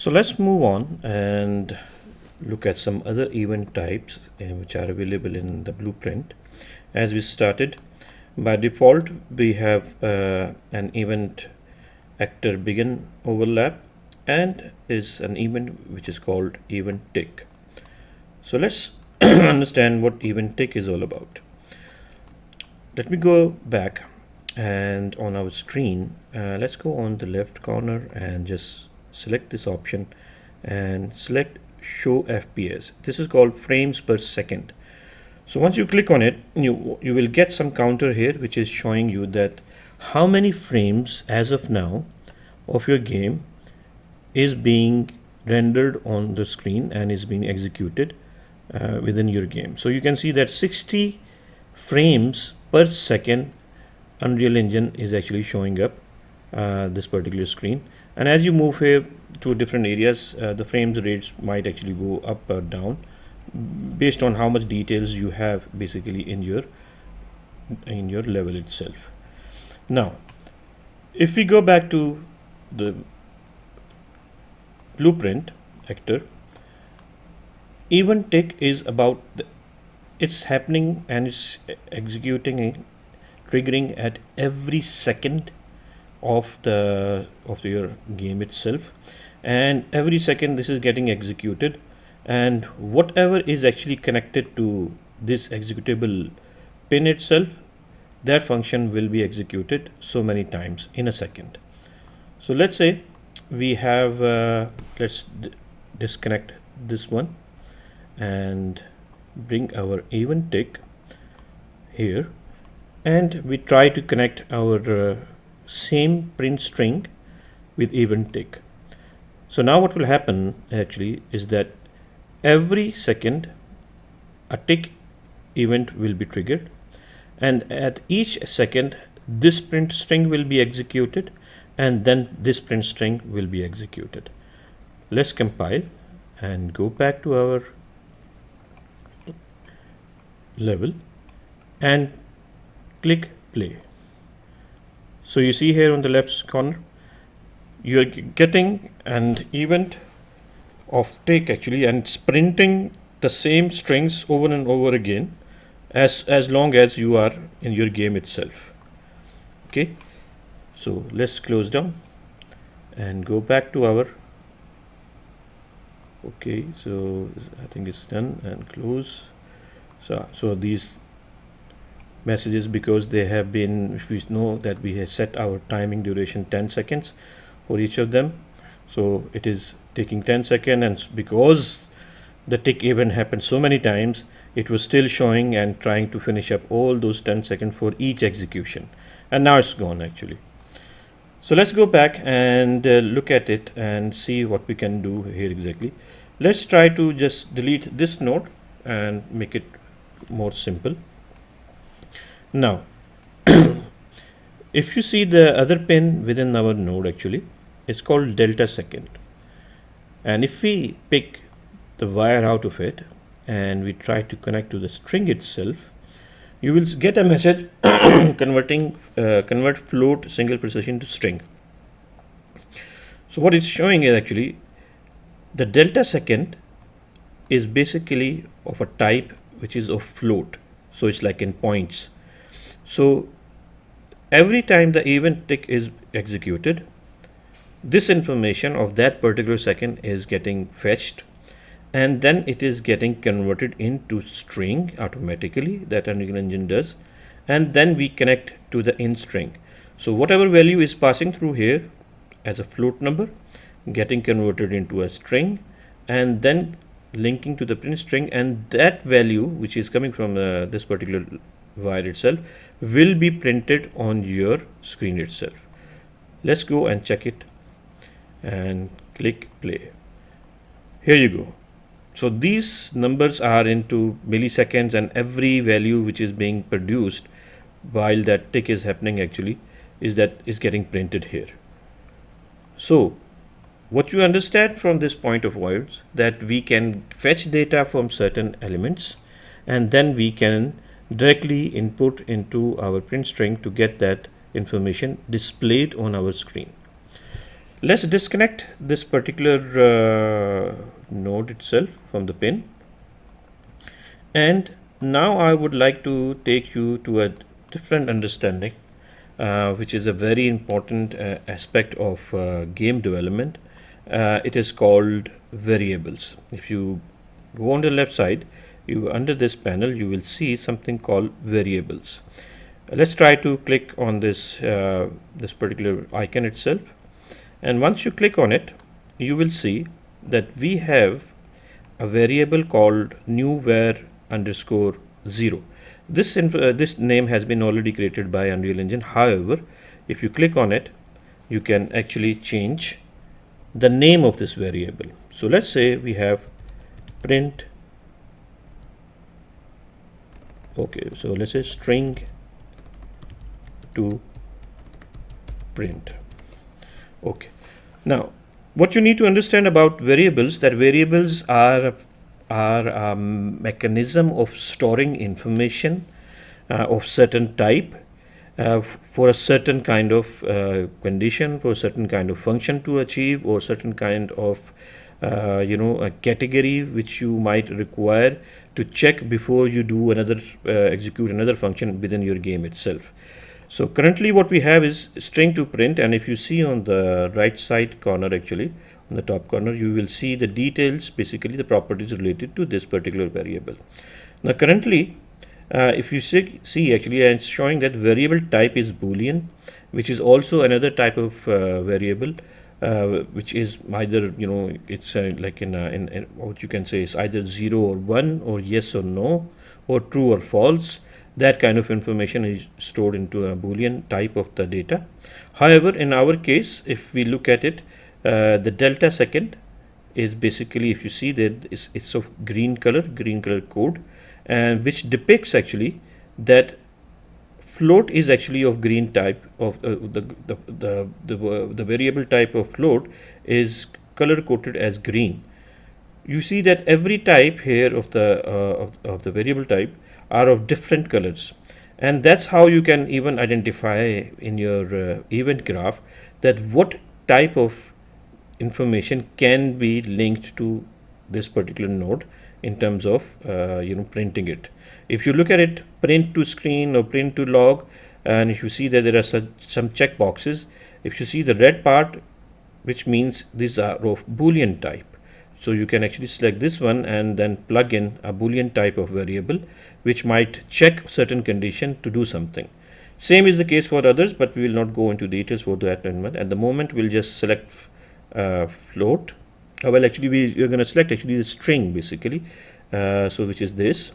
So let's move on and look at some other event types which are available in the blueprint. As we started, by default we have an event actor begin overlap and is an event which is called event tick. So let's understand what event tick is all about. Let me go back and on our screen let's go on the left corner and just select this option and select show FPS. This is called frames per second. So once you click on it, you will get some counter here which is showing you that how many frames as of now of your game is being rendered on the screen and is being executed within your game. So you can see that 60 frames per second Unreal Engine is actually showing up this particular screen, and as you move here to different areas the frames rates might actually go up or down based on how much details you have basically in your level itself. Now if we go back to the blueprint actor, event tick is about it's happening and it's executing triggering at every second of your game itself, and every second this is getting executed, and whatever is actually connected to this executable pin itself, that function will be executed so many times in a second. So let's say we have let's disconnect this one and bring our event tick here, and we try to connect our same print string with event tick. So now what will happen actually is that every second a tick event will be triggered, and at each second this print string will be executed, and then this print string will be executed. Let's compile and go back to our level and click play. So you see here on the left corner you're getting an event of tick actually, and it's printing the same strings over and over again as long as you are in your game itself. Okay, so let's close down and go back to our okay, so I think it's done and close. So these messages, because they have been, if we know that we have set our timing duration 10 seconds for each of them, so it is taking 10 seconds, and because the tick event happened so many times, it was still showing and trying to finish up all those 10 seconds for each execution, and now it's gone actually. So let's go back and look at it and see what we can do here exactly. Let's try to just delete this node and make it more simple. Now if you see the other pin within our node, actually it's called delta second, and if we pick the wire out of it and we try to connect to the string itself, you will get a message convert float single precision to string. So what it's showing is actually the delta second is basically of a type which is of float, so it's like in points. So every time the event tick is executed, this information of that particular second is getting fetched, and then it is getting converted into string automatically, that Unreal Engine does, and then we connect to the in string. So whatever value is passing through here as a float number getting converted into a string and then linking to the print string, and that value which is coming from this particular wire itself will be printed on your screen itself. Let's go and check it and click play. Here you go. So these numbers are into milliseconds, and every value which is being produced while that tick is happening actually is getting printed here. So what you understand from this point of view is that we can fetch data from certain elements, and then we can directly input into our print string to get that information displayed on our screen. Let's disconnect this particular node itself from the pin. And now I would like to take you to a different understanding, which is a very important aspect of game development. It is called variables. If you go on the left side, under this panel, you will see something called variables. Let's try to click on this particular icon itself. And once you click on it, you will see that we have a variable called new_var_0. This name has been already created by Unreal Engine. However, if you click on it, you can actually change the name of this variable. So let's say we have print. Okay, so let's say string to print. Okay. Now, what you need to understand about variables, that variables are a mechanism of storing information of certain type for a certain kind of condition, for a certain kind of function to achieve, or certain kind of a category which you might require to check before you do another execute another function within your game itself. So currently what we have is string to print, and if you see on the right side corner, actually on the top corner, you will see the details, basically the properties related to this particular variable. Now currently if you see actually it's showing that variable type is boolean, which is also another type of variable which is either it's like in what you can say is either 0 or 1, or yes or no, or true or false. That kind of information is stored into a boolean type of the data. However, in our case, if we look at it, the delta second is basically, if you see that it's of green color code, and which depicts actually that float is actually of green type of the variable type of float is color coded as green. You see that every type here of the variable type are of different colors, and that's how you can even identify in your event graph that what type of information can be linked to this particular node in terms of printing it. If you look at it, print to screen or print to log, and if you see that there are some check boxes, if you see the red part, which means these are of boolean type. So you can actually select this one and then plug in a boolean type of variable which might check certain condition to do something. Same is the case for others, but we will not go into details for that at the moment. We'll just select float. Well, actually we're going to select actually the string basically, so which is this.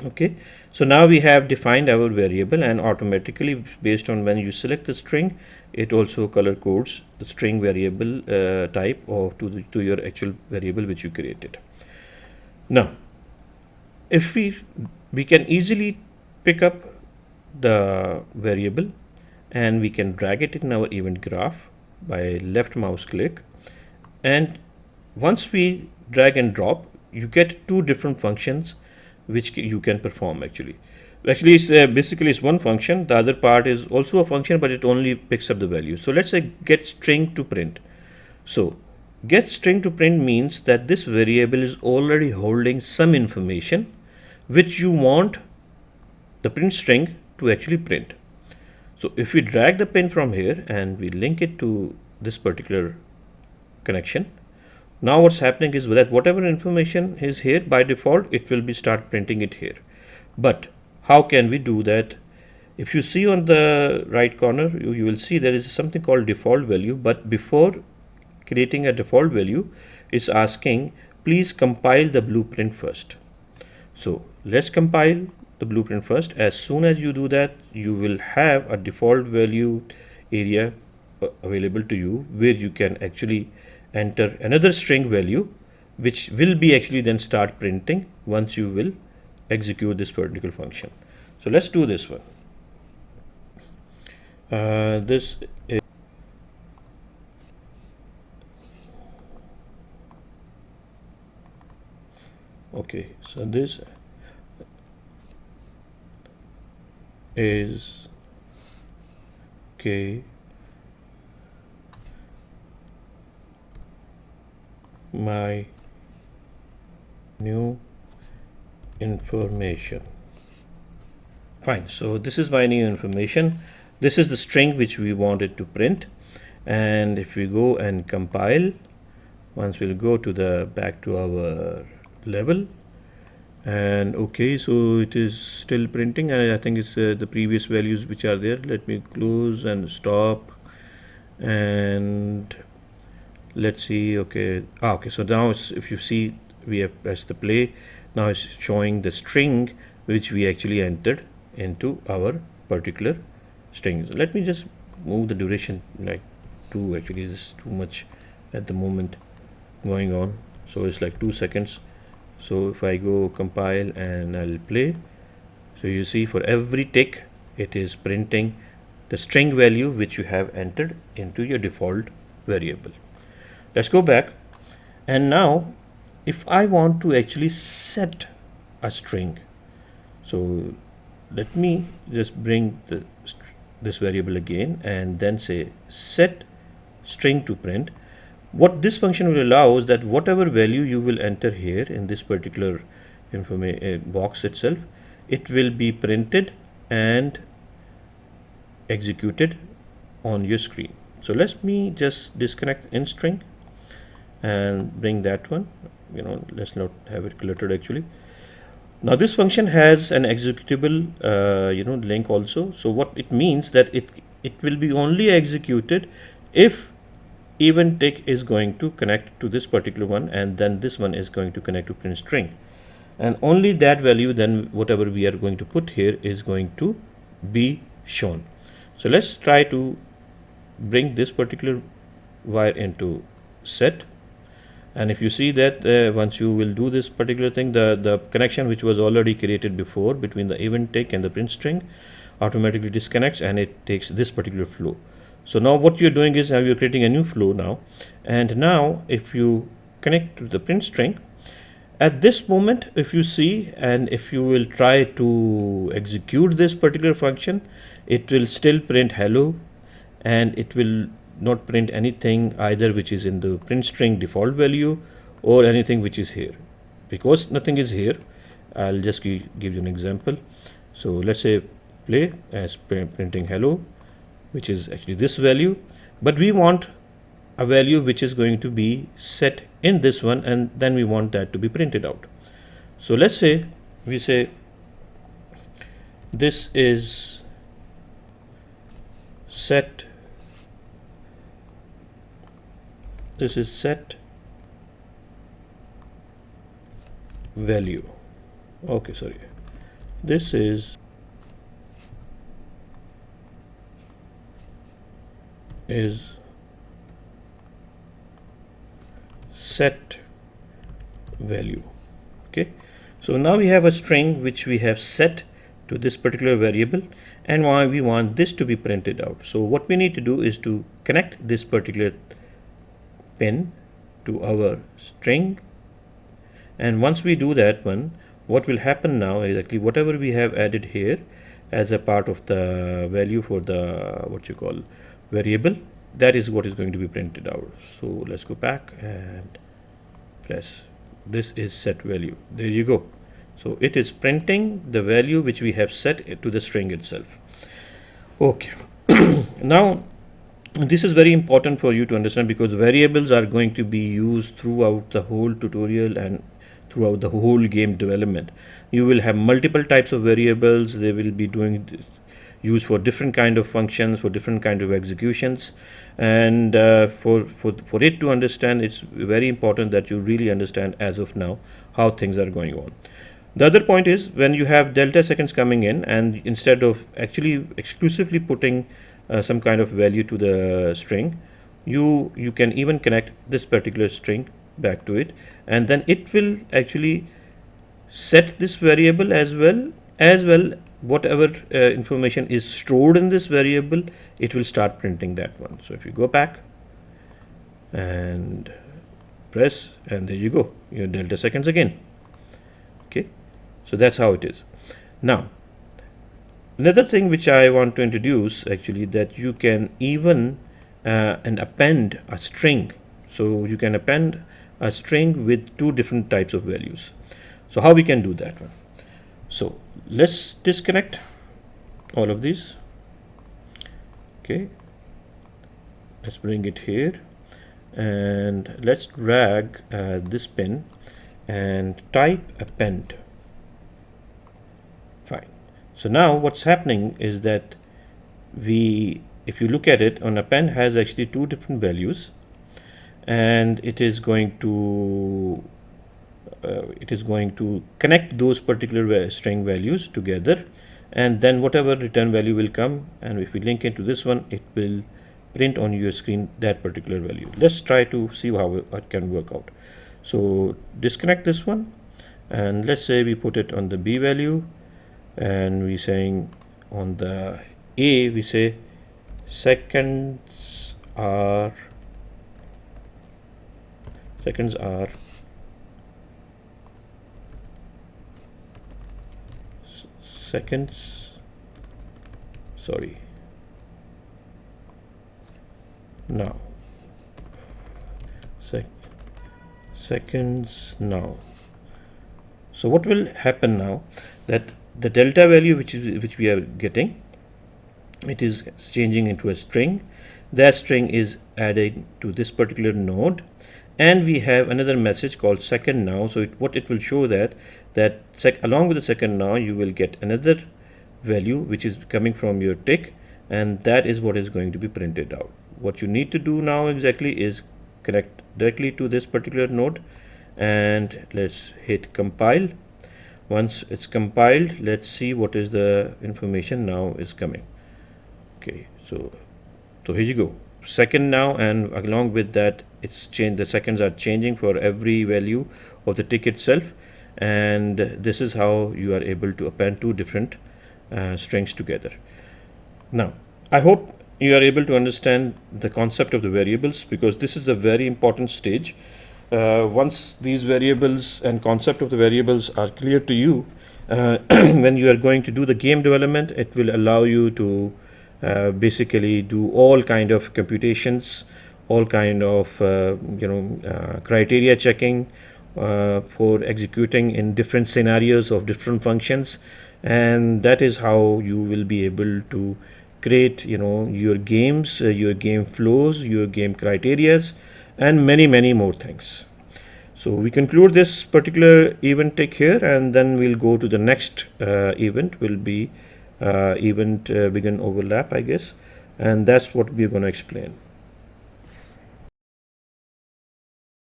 Okay, so now we have defined our variable, and automatically based on when you select the string, it also color codes the string variable type or to your actual variable which you created. Now if we can easily pick up the variable and we can drag it in our event graph by left mouse click, and once we drag and drop, you get two different functions which you can perform. Actually it's basically it's one function. The other part is also a function, but it only picks up the value. So let's say get string to print. So get string to print means that this variable is already holding some information which you want the print string to actually print. So if we drag the pin from here and we link it to this particular connection, now what's happening is that whatever information is here by default, it will be start printing it here. But how can we do that? If you see on the right corner, you will see there is something called default value, but before creating a default value, it's asking please compile the blueprint first. So let's compile the blueprint first. As soon as you do that, you will have a default value area available to you where you can actually enter another string value which will be actually then start printing once you will execute this particular function. So let's do this one. This is okay, so this is k my new information. Fine, so this is my new information. This is the string which we wanted to print, and if we go and compile, once we'll go to the back to our level, and okay, so it is still printing, and I think it's the previous values which are there. Let me close and stop, and let's see. Okay, okay, so now it's, if you see, we have pressed the play. Now it's showing the string which we actually entered into our particular string. Let me just move the duration, like 2, actually this is too much at the moment going on, so it's like 2 seconds. So if I go compile and I'll play, so you see for every tick it is printing the string value which you have entered into your default variable. Let's go back, and now if I want to actually set a string, so let me just bring this variable again and then say set string to print. What this function will allow is that whatever value you will enter here in this particular box itself, it will be printed and executed on your screen. So let me just disconnect in string and bring that one. Let's not have it cluttered actually. Now this function has an executable link also. So what it means that it will be only executed if event tick is going to connect to this particular one, and then this one is going to connect to print string, and only that value, then whatever we are going to put here is going to be shown. So let's try to bring this particular wire into set, and if you see that once you will do this particular thing, the connection which was already created before between the event tick and the print string automatically disconnects, and it takes this particular flow. So now what you're doing is now you're creating a new flow now, and now if you connect to the print string at this moment, if you see, and if you will try to execute this particular function, it will still print hello, and it will not print anything either which is in the print string default value or anything which is here, because nothing is here. I'll just give you an example. So let's say play as printing hello, which is actually this value, but we want a value which is going to be set in this one, and then we want that to be printed out. So let's say we say this is set, value. Okay, sorry, this is set value. Okay, so now we have a string which we have set to this particular variable, and why we want this to be printed out. So what we need to do is to connect this particular pin to our string, and once we do that one, what will happen now is actually whatever we have added here as a part of the value for the variable, that is what is going to be printed out. So let's go back and press, this is set value. There you go. So it is printing the value which we have set to the string itself. Okay. Now this is very important for you to understand, because variables are going to be used throughout the whole tutorial and throughout the whole game development. You will have multiple types of variables. They will be used for different kind of functions, for different kind of executions, and for it to understand, it's very important that you really understand as of now how things are going on. The other point is, when you have delta seconds coming in, and instead of actually exclusively putting some kind of value to the string, you can even connect this particular string back to it, and then it will actually set this variable as well whatever information is stored in this variable, it will start printing that one. So if you go back and press, and there you go, your delta seconds again. Okay, so that's how it is. Now another thing which I want to introduce actually, that you can even and append a string. So you can append a string with two different types of values. So how we can do that one? So let's disconnect all of these. Okay, let's bring it here and let's drag this pin and type append. Fine. So now what's happening is that if you look at it, on append has actually two different values, and it is going to connect those particular string values together, and then whatever return value will come, and if we link into this one, it will print on your screen that particular value. Let's try to see how it can work out. So disconnect this one, and let's say we put it on the B value, and we saying on the A we say seconds are seconds now. So what will happen now, that the delta value which we are getting, it is changing into a string. That string is added to this particular node, and we have another message called second now. So what it will show that along with the second now you will get another value which is coming from your tick, and that is what is going to be printed out. What you need to do now exactly is connect directly to this particular node, and let's hit compile. Once it's compiled, let's see what is the information now is coming. Okay, so here you go, second now, and along with that it's changed, the seconds are changing for every value of the tick itself, and this is how you are able to append two different strings together. Now I hope you are able to understand the concept of the variables, because this is a very important stage. Once these variables and concept of the variables are clear to you, when you are going to do the game development, it will allow you to basically do all kind of computations, all kind of criteria checking for executing in different scenarios of different functions, and that is how you will be able to create your games, your game flows, your game criterias, and many more things. So we conclude this particular event tick here, and then we'll go to the next event, will be event begin overlap, I guess, and that's what we're going to explain.